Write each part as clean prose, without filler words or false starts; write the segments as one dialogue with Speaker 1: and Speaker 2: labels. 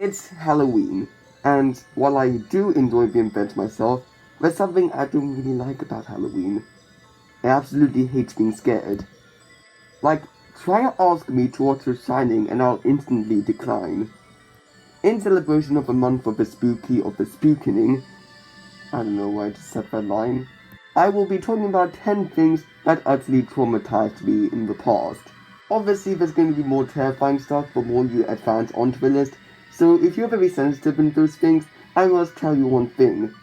Speaker 1: It's Halloween, and while I do enjoy the event myself, there's something I don't really like about Halloween. I absolutely hate being scared. Like, try to ask me to watch The Shining and I'll instantly decline. In celebration of the month of the spooky of the spookening, I don't know why I just said that line, I will be talking about 10 things that utterly traumatized me in the past. Obviously there's going to be more terrifying stuff the more you advance onto the list, so if you're very sensitive in those things, I must tell you one thing.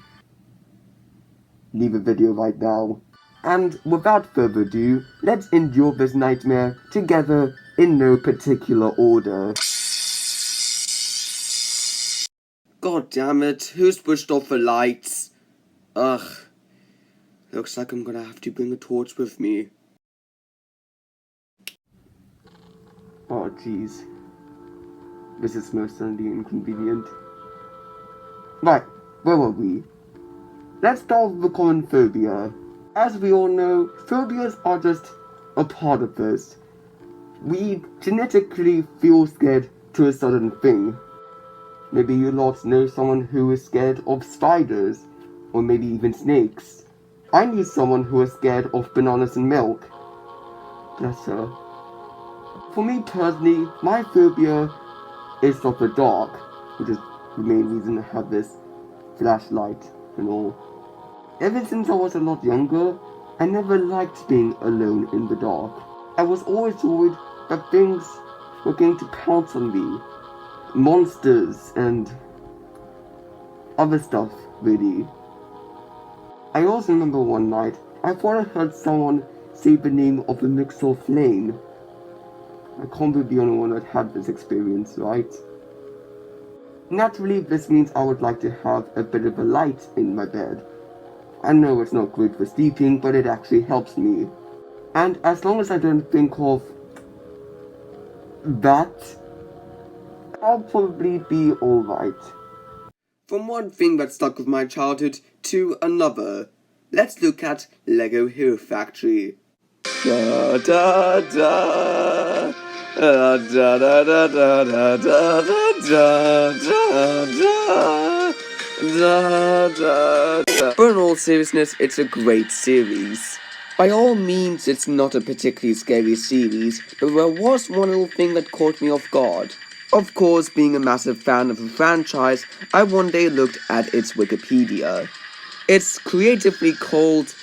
Speaker 1: Leave the video right now. And without further ado, let's endure this nightmare together in no particular order. God damn it, who switched off the lights? Ugh. Looks like I'm gonna have to bring a torch with me. Oh jeez. This is most certainly inconvenient. Right, where were we? Let's start with the common phobia. As we all know, phobias are just a part of this. We genetically feel scared to a certain thing. Maybe you lot know someone who is scared of spiders, or maybe even snakes. I knew someone who was scared of bananas and milk. Bless her. For me personally, my phobia is of the dark, which is the main reason I have this flashlight and all. Ever since I was a lot younger, I never liked being alone in the dark. I was always worried that things were going to pounce on me. Monsters and other stuff, really. I also remember one night, I thought I heard someone say the name of a mixer flame. I can't be the only one that had this experience, right? Naturally, this means I would like to have a bit of a light in my bed. I know it's not great for sleeping, but it actually helps me. And as long as I don't think of that, I'll probably be alright. From one thing that stuck with my childhood to another, let's look at Lego Hero Factory. Da da da da da da da da da da da da da. But in all seriousness, it's a great series. By all means, it's not a particularly scary series, but there was one little thing that caught me off guard. Of course, being a massive fan of the franchise, I one day looked at its Wikipedia. It's creatively called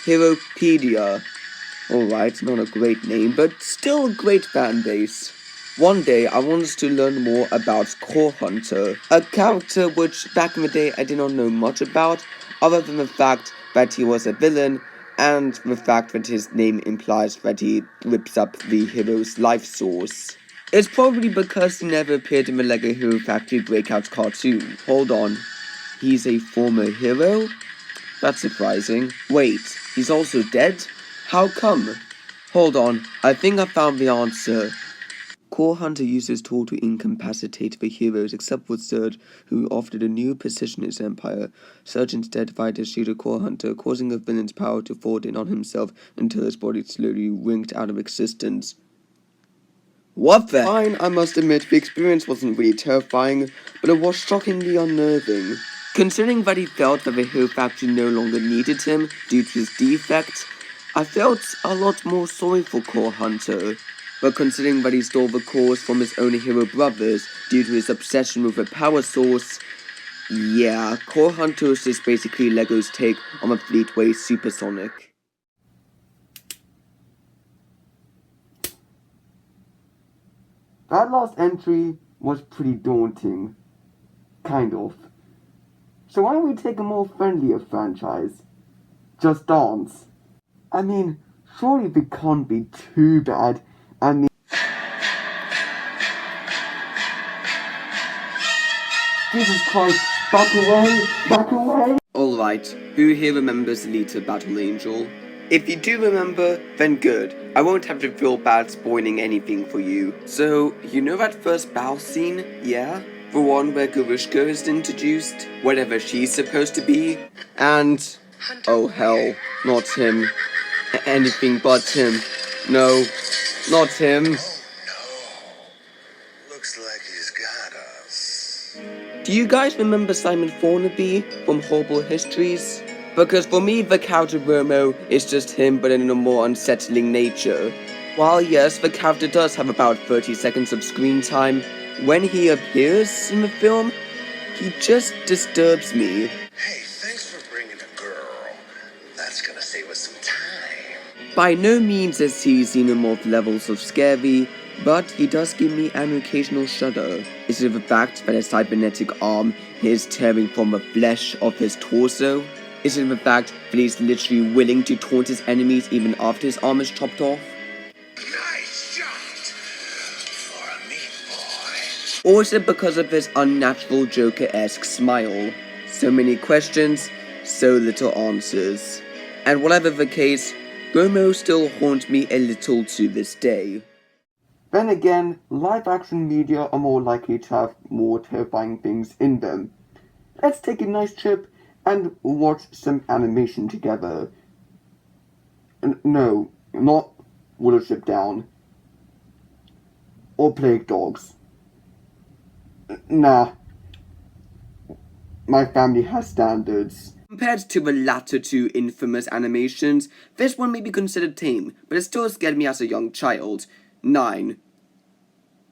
Speaker 1: Heropedia. Alright, not a great name, but still a great fan base. One day, I wanted to learn more about Core Hunter, a character which back in the day I did not know much about, other than the fact that he was a villain, and the fact that his name implies that he rips up the hero's life source. It's probably because he never appeared in the Lego Hero Factory Breakout cartoon. Hold on, he's a former hero? That's surprising. Wait, he's also dead? How come? Hold on, I think I found the answer. Core Hunter used his tool to incapacitate the heroes except for Surge, who offered a new position in his empire. Surge instead fired his shield at Core Hunter, causing the villain's power to fall in on himself until his body slowly winked out of existence. What the? Fine, I must admit, the experience wasn't really terrifying, but it was shockingly unnerving. Considering that he felt that the Hero Factory no longer needed him due to his defects, I felt a lot more sorry for Core Hunter. But considering that he stole the cores from his own hero brothers due to his obsession with the power source, yeah, Core Hunter is just basically Lego's take on the Fleetway Supersonic. That last entry was pretty daunting. Kind of. So why don't we take a more friendlier franchise? Just Dance. I mean, surely they can't be too bad. I mean... Jesus Christ, back away, back away! Alright, who here remembers Alita Battle Angel? If you do remember, then good. I won't have to feel bad spoiling anything for you. So, you know that first battle scene, yeah? The one where Garushka is introduced, whatever she's supposed to be, and... oh hell, not him. Anything but him. No, not him.
Speaker 2: Oh no. Looks like he's got us.
Speaker 1: Do you guys remember Simon Thornaby from Horrible Histories? Because for me, the character Romo is just him, but in a more unsettling nature. While yes, the character does have about 30 seconds of screen time, when he appears in the film, he just disturbs me.
Speaker 2: Hey, thanks for bringing a girl. That's gonna save us some time.
Speaker 1: By no means is he xenomorph levels of scary, but he does give me an occasional shudder. Is it the fact that his cybernetic arm is tearing from the flesh of his torso? Is it the fact that he's literally willing to taunt his enemies even after his arm is chopped off?
Speaker 2: Nice shot for a meat boy.
Speaker 1: Or is it because of his unnatural Joker-esque smile? So many questions, so little answers. And whatever the case, Romo still haunts me a little to this day. Then again, live-action media are more likely to have more terrifying things in them. Let's take a nice trip and watch some animation together. No, not Watership Down. Or Plague Dogs. Nah. My family has standards. Compared to the latter two infamous animations, this one may be considered tame, but it still scared me as a young child. 9.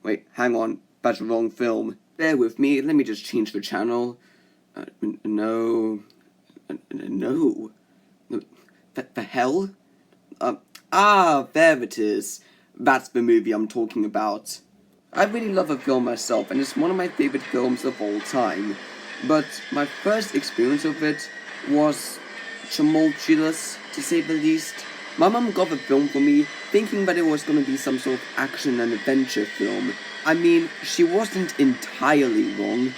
Speaker 1: Wait, hang on, that's the wrong film. Bear with me, let me just change the channel. No. The hell? There it is. That's the movie I'm talking about. I really love the film myself, and it's one of my favorite films of all time. But my first experience of it was tumultuous, to say the least. My mum got the film for me, thinking that it was going to be some sort of action and adventure film. I mean, she wasn't entirely wrong.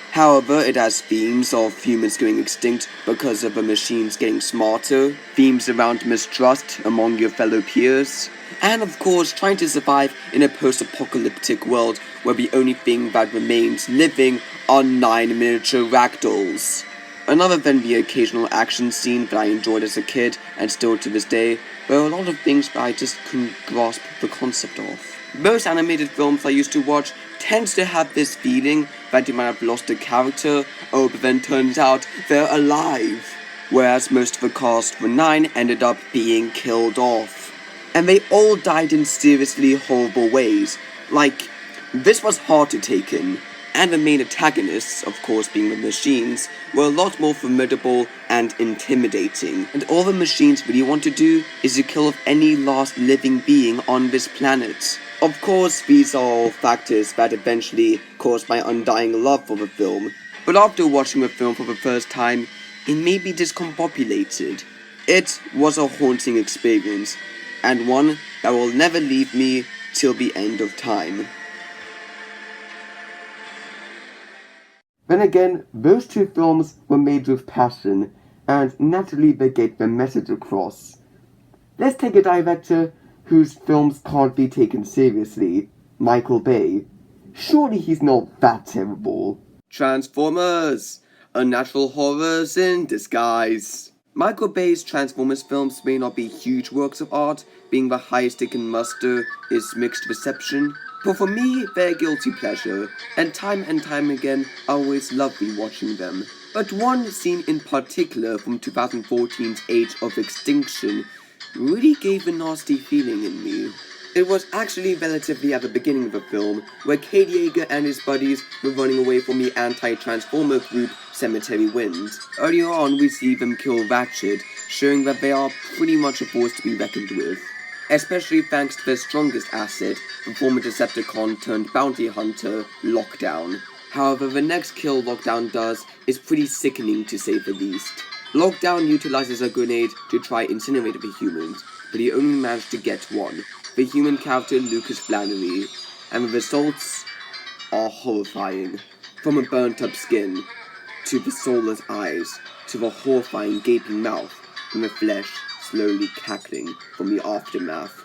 Speaker 1: However, it has themes of humans going extinct because of the machines getting smarter, themes around mistrust among your fellow peers, and of course trying to survive in a post-apocalyptic world where the only thing that remains living are 9 miniature ragdolls. Another than the occasional action scene that I enjoyed as a kid, and still to this day, there are a lot of things that I just couldn't grasp the concept of. Most animated films I used to watch tends to have this feeling that you might have lost a character, but then turns out they're alive. Whereas most of the cast for 9 ended up being killed off. And they all died in seriously horrible ways. Like, this was hard to take in. And the main antagonists, of course being the machines, were a lot more formidable and intimidating. And all the machines really want to do is to kill off any last living being on this planet. Of course, these are all factors that eventually caused my undying love for the film. But after watching the film for the first time, it made me discombobulated. It was a haunting experience, and one that will never leave me till the end of time. Then again, those two films were made with passion, and naturally they get their message across. Let's take a director whose films can't be taken seriously, Michael Bay. Surely he's not that terrible. Transformers! Unnatural horrors in disguise. Michael Bay's Transformers films may not be huge works of art, being the highest it can muster is mixed reception, but for me, they're a guilty pleasure, and time again, I always love rewatching them. But one scene in particular from 2014's Age of Extinction really gave a nasty feeling in me. It was actually relatively at the beginning of the film, where Cade Yeager and his buddies were running away from the anti-Transformer group Cemetery Wind. Earlier on, we see them kill Ratchet, showing that they are pretty much a force to be reckoned with. Especially thanks to their strongest asset, the former Decepticon turned bounty hunter, Lockdown. However, the next kill Lockdown does is pretty sickening to say the least. Lockdown utilizes a grenade to try incinerate the humans, but he only managed to get one, the human character Lucas Flannery, and the results are horrifying. From a burnt up skin, to the soulless eyes, to the horrifying gaping mouth, and the flesh slowly cackling from the aftermath.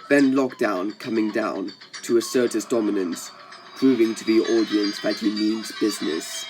Speaker 1: Then Lockdown coming down to assert his dominance, proving to the audience that he means business.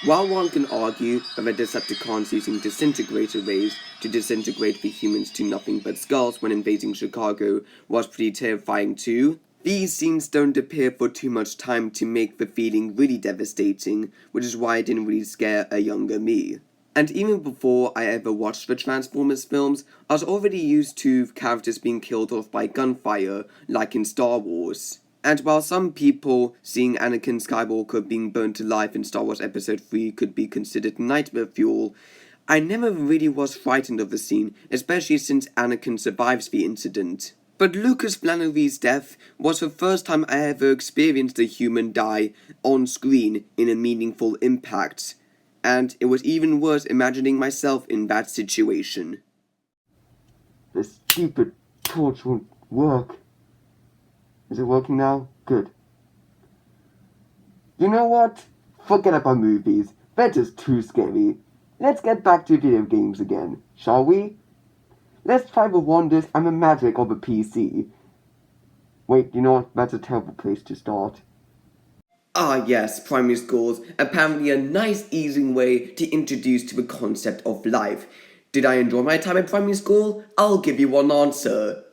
Speaker 1: While one can argue that the Decepticons using disintegrator rays to disintegrate the humans to nothing but skulls when invading Chicago was pretty terrifying too, These scenes don't appear for too much time to make the feeling really devastating, which is why it didn't really scare a younger me. And even before I ever watched the Transformers films, I was already used to characters being killed off by gunfire, like in Star Wars. And while some people seeing Anakin Skywalker being burnt alive in Star Wars Episode 3 could be considered nightmare fuel, I never really was frightened of the scene, especially since Anakin survives the incident. But Lucas Flannery's death was the first time I ever experienced a human die on screen in a meaningful impact, and it was even worse imagining myself in that situation.
Speaker 3: This stupid torch won't work. Is it working now? Good. You know what? Forget about movies. They're just too scary. Let's get back to video games again, shall we? Let's try the wonders and the magic of a PC. Wait, you know what? That's a terrible place to start.
Speaker 1: Ah yes, primary schools, apparently a nice easy way to introduce to the concept of life. Did I enjoy my time in primary school? I'll give you one answer.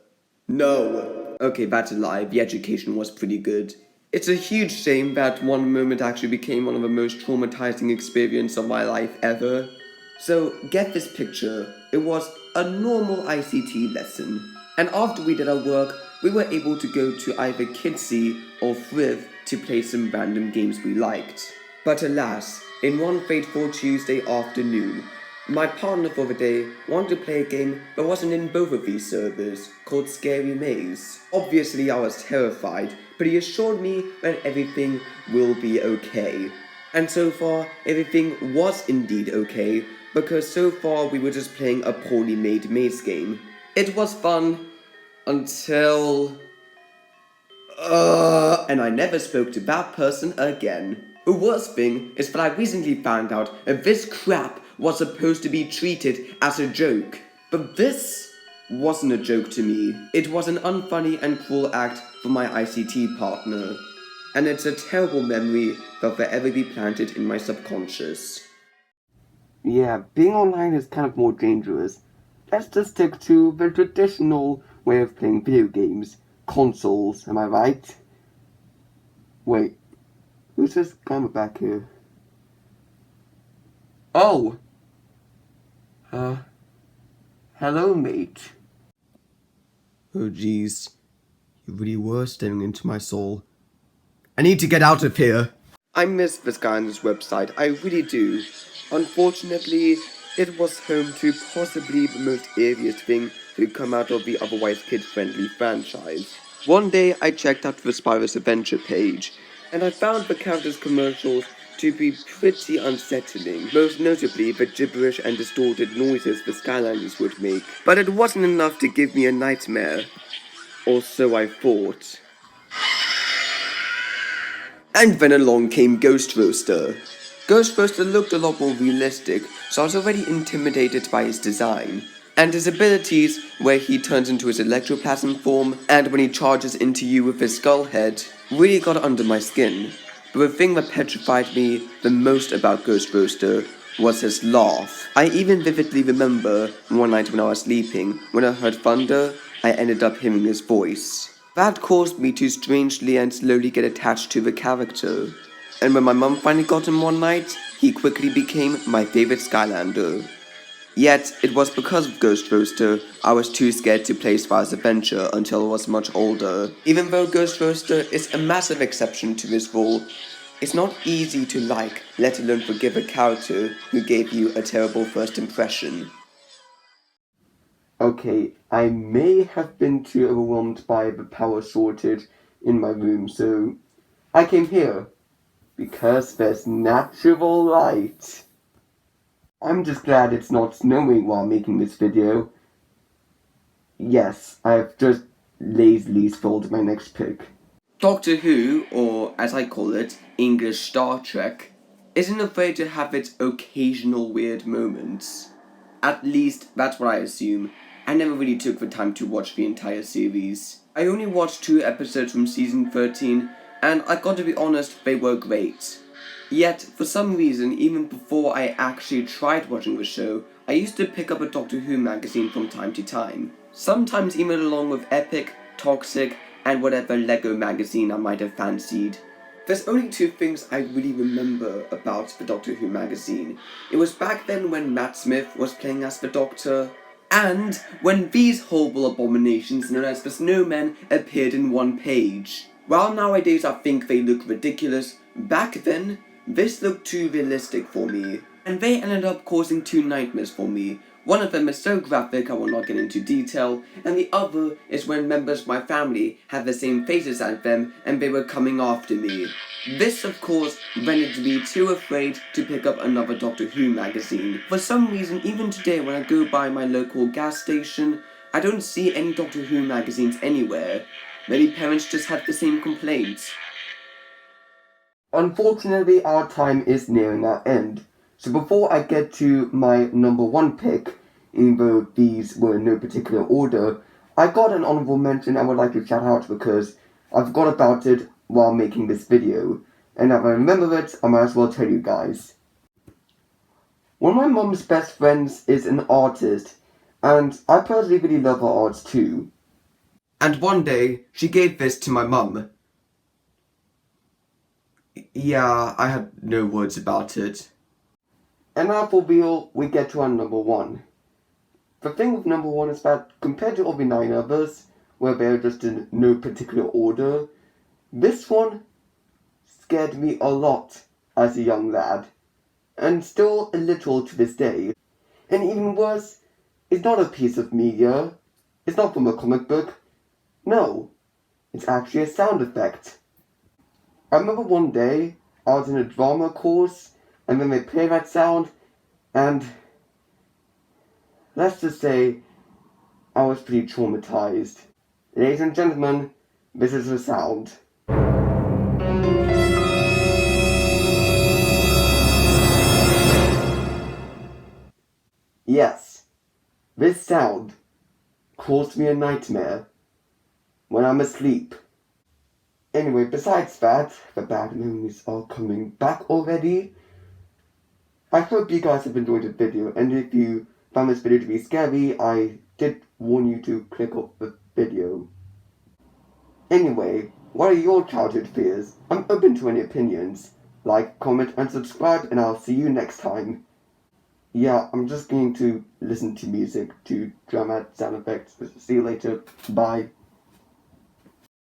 Speaker 1: No. Okay, that's a lie, the education was pretty good. It's a huge shame that one moment actually became one of the most traumatizing experiences of my life ever. So, get this picture. It was a normal ICT lesson. And after we did our work, we were able to go to either Kidsy or Thriv to play some random games we liked. But alas, in one fateful Tuesday afternoon, my partner for the day wanted to play a game that wasn't in both of these servers, called Scary Maze. Obviously I was terrified, but he assured me that everything will be okay. And so far, everything was indeed okay, because so far we were just playing a poorly made maze game. It was fun, until... and I never spoke to that person again. The worst thing is that I recently found out that this crap was supposed to be treated as a joke. But this wasn't a joke to me. It was an unfunny and cruel act from my ICT partner. And it's a terrible memory that will forever be planted in my subconscious.
Speaker 3: Yeah, being online is kind of more dangerous. Let's just stick to the traditional way of playing video games. Consoles, am I right? Wait, who's this guy back here? Oh! Hello, mate.
Speaker 1: Oh jeez, you really were staring into my soul. I need to get out of here! I miss this guy on this website, I really do. Unfortunately, it was home to possibly the most eeriest thing to come out of the otherwise kid-friendly franchise. One day I checked out the Spyro's Adventure page, and I found the characters' commercials to be pretty unsettling, most notably the gibberish and distorted noises the Skylanders would make. But it wasn't enough to give me a nightmare. Or so I thought. And then along came Ghostbuster. Ghostbuster looked a lot more realistic, so I was already intimidated by his design. And his abilities, where he turns into his ectoplasm form, and when he charges into you with his skull head, really got under my skin. But the thing that petrified me the most about Ghostbuster was his laugh. I even vividly remember one night when I was sleeping, when I heard thunder, I ended up hearing his voice. That caused me to strangely and slowly get attached to the character. And when my mum finally got him one night, he quickly became my favorite Skylander. Yet, it was because of Ghostbuster I was too scared to play Spyro's Adventure until I was much older. Even though Ghostbuster is a massive exception to this rule, it's not easy to like, let alone forgive a character who gave you a terrible first impression.
Speaker 3: Okay, I may have been too overwhelmed by the power shortage in my room, so I came here. Because there's natural light. I'm just glad it's not snowing while making this video. Yes, I've just lazily scrolled my next pick.
Speaker 1: Doctor Who, or as I call it, English Star Trek, isn't afraid to have its occasional weird moments. At least, that's what I assume. I never really took the time to watch the entire series. I only watched 2 episodes from season 13, and I got to be honest, they were great. Yet, for some reason, even before I actually tried watching the show, I used to pick up a Doctor Who magazine from time to time. Sometimes even along with Epic, Toxic, and whatever Lego magazine I might have fancied. There's only two things I really remember about the Doctor Who magazine. It was back then when Matt Smith was playing as the Doctor, and when these horrible abominations known as the Snowmen appeared in one page. While nowadays I think they look ridiculous, back then, this looked too realistic for me. And they ended up causing two nightmares for me. One of them is so graphic I will not get into detail, and the other is when members of my family had the same faces as them and they were coming after me. This, of course, rendered me too afraid to pick up another Doctor Who magazine. For some reason, even today when I go by my local gas station, I don't see any Doctor Who magazines anywhere. Many parents just had the same complaints.
Speaker 3: Unfortunately, our time is nearing our end. So before I get to my number one pick, even though these were in no particular order, I got an honorable mention I would like to shout out because I forgot about it while making this video. And if I remember it, I might as well tell you guys. One of my mum's best friends is an artist, and I personally really love her art too.
Speaker 1: And one day, she gave this to my mum. Yeah, I had no words about it.
Speaker 3: And now for real, we get to our number one. The thing with number one is that compared to all the 9 others, where they're just in no particular order, this one scared me a lot as a young lad, and still a little to this day. And even worse, it's not a piece of media, it's not from a comic book, no, it's actually a sound effect. I remember one day, I was in a drama course, and then they played that sound, and let's just say, I was pretty traumatized. Ladies and gentlemen, this is the sound. Yes, this sound caused me a nightmare when I'm asleep. Anyway, besides that, the bad memories are coming back already. I hope you guys have enjoyed the video, and if you found this video to be scary, I did warn you to click off the video. Anyway, what are your childhood fears? I'm open to any opinions. Like, comment, and subscribe, and I'll see you next time. Yeah, I'm just going to listen to music to drown out sound effects. See you later. Bye.